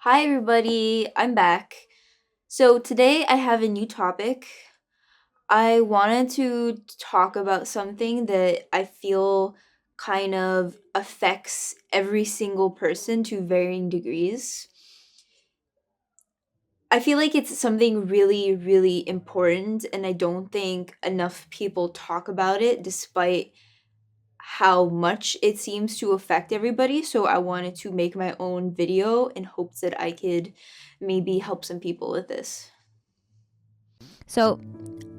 Hi, everybody. I'm back. So, today I have a new topic. I wanted to talk about something that I feel kind of affects every single person to varying degrees. I feel like it's something really, really important, and I don't think enough people talk about it despite how much it seems to affect everybody. So, I wanted to make my own video in hopes that I could maybe help some people with this. So,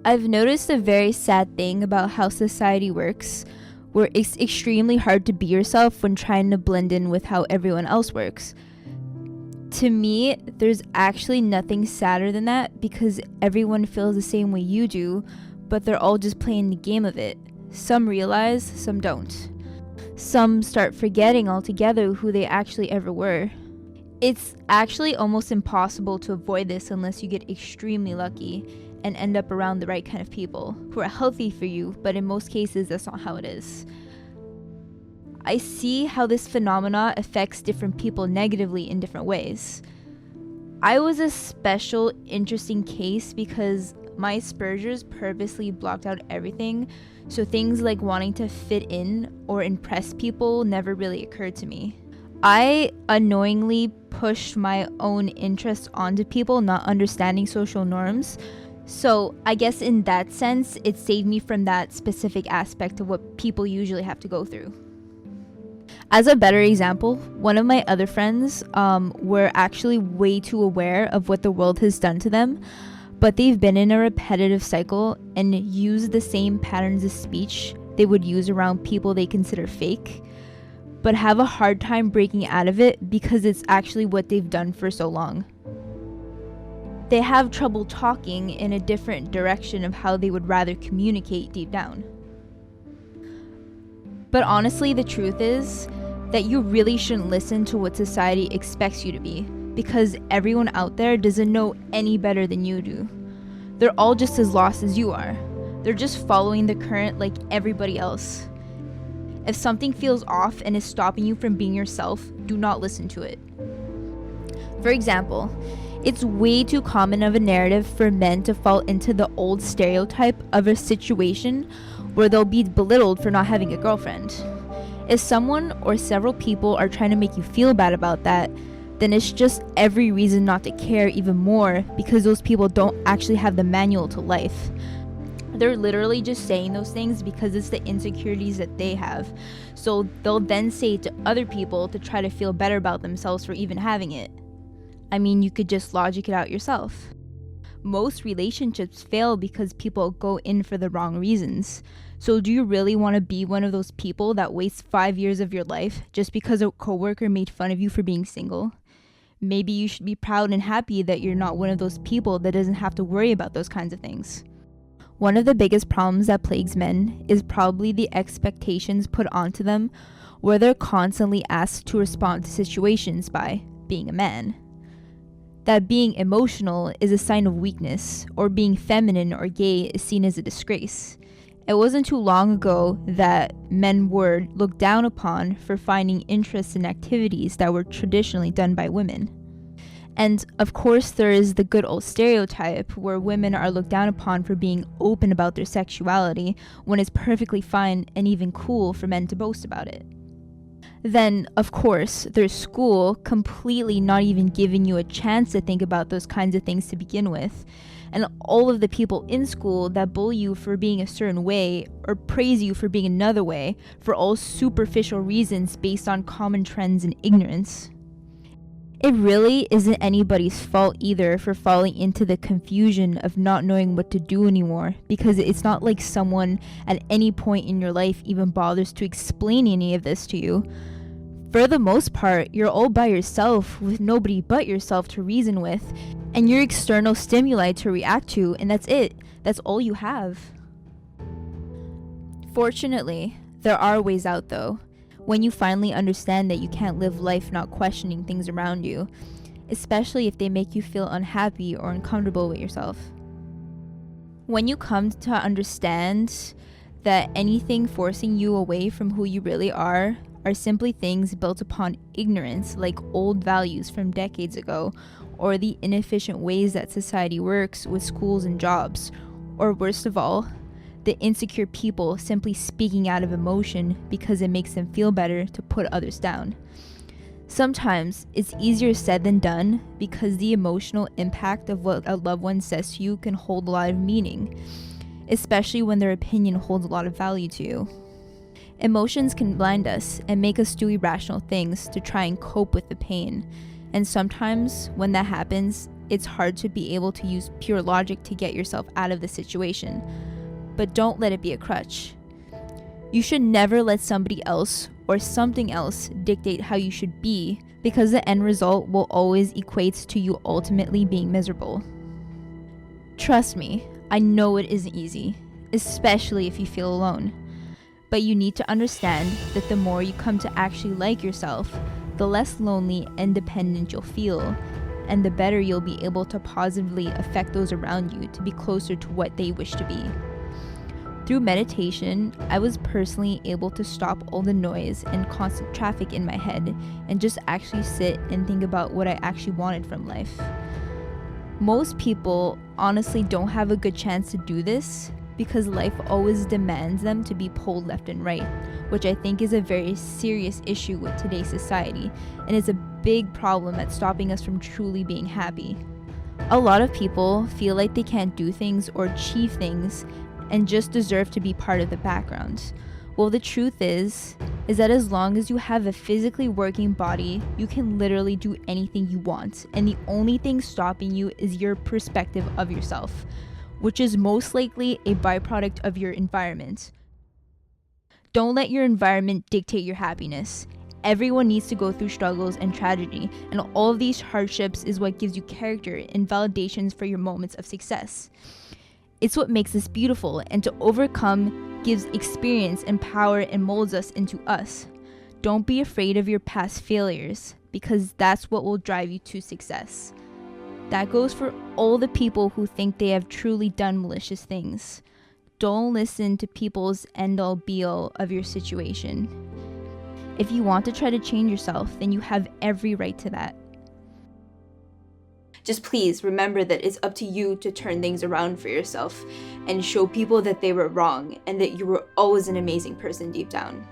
I've noticed a very sad thing about how society works, where it's extremely hard to be yourself when trying to blend in with how everyone else works. To me, there's actually nothing sadder than that because everyone feels the same way you do, but they're all just playing the game of it. Some realize, some don't. Some start forgetting altogether who they actually ever were. It's actually almost impossible to avoid this unless you get extremely lucky and end up around the right kind of people who are healthy for you, but in most cases, that's not how it is. I see how this phenomena affects different people negatively in different ways. I was a special, interesting case because my Asperger's purposely blocked out everything, so things like wanting to fit in or impress people never really occurred to me. I unknowingly pushed my own interests onto people, not understanding social norms. So, I guess in that sense, it saved me from that specific aspect of what people usually have to go through. As a better example, one of my other friends were actually way too aware of what the world has done to them, but they've been in a repetitive cycle and used the same patterns of speech they would use around people they consider fake, but have a hard time breaking out of it because it's actually what they've done for so long. They have trouble talking in a different direction of how they would rather communicate deep down. But honestly, the truth is that you really shouldn't listen to what society expects you to be, because everyone out there doesn't know any better than you do. They're all just as lost as you are. They're just following the current like everybody else. If something feels off and is stopping you from being yourself, do not listen to it. For example, it's way too common of a narrative for men to fall into the old stereotype of a situation where they'll be belittled for not having a girlfriend. If someone or several people are trying to make you feel bad about that, then it's just every reason not to care even more because those people don't actually have the manual to life. They're literally just saying those things because it's the insecurities that they have. So they'll then say it to other people to try to feel better about themselves for even having it. I mean, you could just logic it out yourself. Most relationships fail because people go in for the wrong reasons. So do you really want to be one of those people that wastes 5 years of your life just because a coworker made fun of you for being single? Maybe you should be proud and happy that you're not one of those people that doesn't have to worry about those kinds of things. One of the biggest problems that plagues men is probably the expectations put onto them, where they're constantly asked to respond to situations by being a man. That being emotional is a sign of weakness, or being feminine or gay is seen as a disgrace. It wasn't too long ago that men were looked down upon for finding interest in activities that were traditionally done by women. And of course, there is the good old stereotype where women are looked down upon for being open about their sexuality when it's perfectly fine and even cool for men to boast about it. Then, of course, there's school completely not even giving you a chance to think about those kinds of things to begin with. And all of the people in school that bully you for being a certain way or praise you for being another way for all superficial reasons based on common trends and ignorance. It really isn't anybody's fault either for falling into the confusion of not knowing what to do anymore, because it's not like someone at any point in your life even bothers to explain any of this to you. For the most part, you're all by yourself with nobody but yourself to reason with, and your external stimuli to react to, and that's it. That's all you have. Fortunately, there are ways out though. When you finally understand that you can't live life not questioning things around you, especially if they make you feel unhappy or uncomfortable with yourself. When you come to understand that anything forcing you away from who you really are are simply things built upon ignorance, like old values from decades ago, or the inefficient ways that society works with schools and jobs, or worst of all, the insecure people simply speaking out of emotion because it makes them feel better to put others down. Sometimes it's easier said than done because the emotional impact of what a loved one says to you can hold a lot of meaning, especially when their opinion holds a lot of value to you. Emotions can blind us and make us do irrational things to try and cope with the pain. And sometimes when that happens, it's hard to be able to use pure logic to get yourself out of the situation. But don't let it be a crutch. You should never let somebody else or something else dictate how you should be, because the end result will always equate to you ultimately being miserable. Trust me, I know it isn't easy, especially if you feel alone. But you need to understand that the more you come to actually like yourself, the less lonely and dependent you'll feel, and the better you'll be able to positively affect those around you to be closer to what they wish to be. Through meditation, I was personally able to stop all the noise and constant traffic in my head and just actually sit and think about what I actually wanted from life. Most people honestly don't have a good chance to do this because life always demands them to be pulled left and right, which I think is a very serious issue with today's society and is a big problem at stopping us from truly being happy. A lot of people feel like they can't do things or achieve things and just deserve to be part of the background. Well, the truth is that as long as you have a physically working body, you can literally do anything you want, and the only thing stopping you is your perspective of yourself, which is most likely a byproduct of your environment. Don't let your environment dictate your happiness. Everyone needs to go through struggles and tragedy, and all of these hardships is what gives you character and validations for your moments of success. It's what makes us beautiful, and to overcome gives experience and power and molds us into us. Don't be afraid of your past failures, because that's what will drive you to success. That goes for all the people who think they have truly done malicious things. Don't listen to people's end-all be-all of your situation. If you want to try to change yourself, then you have every right to that. Just please remember that it's up to you to turn things around for yourself and show people that they were wrong and that you were always an amazing person deep down.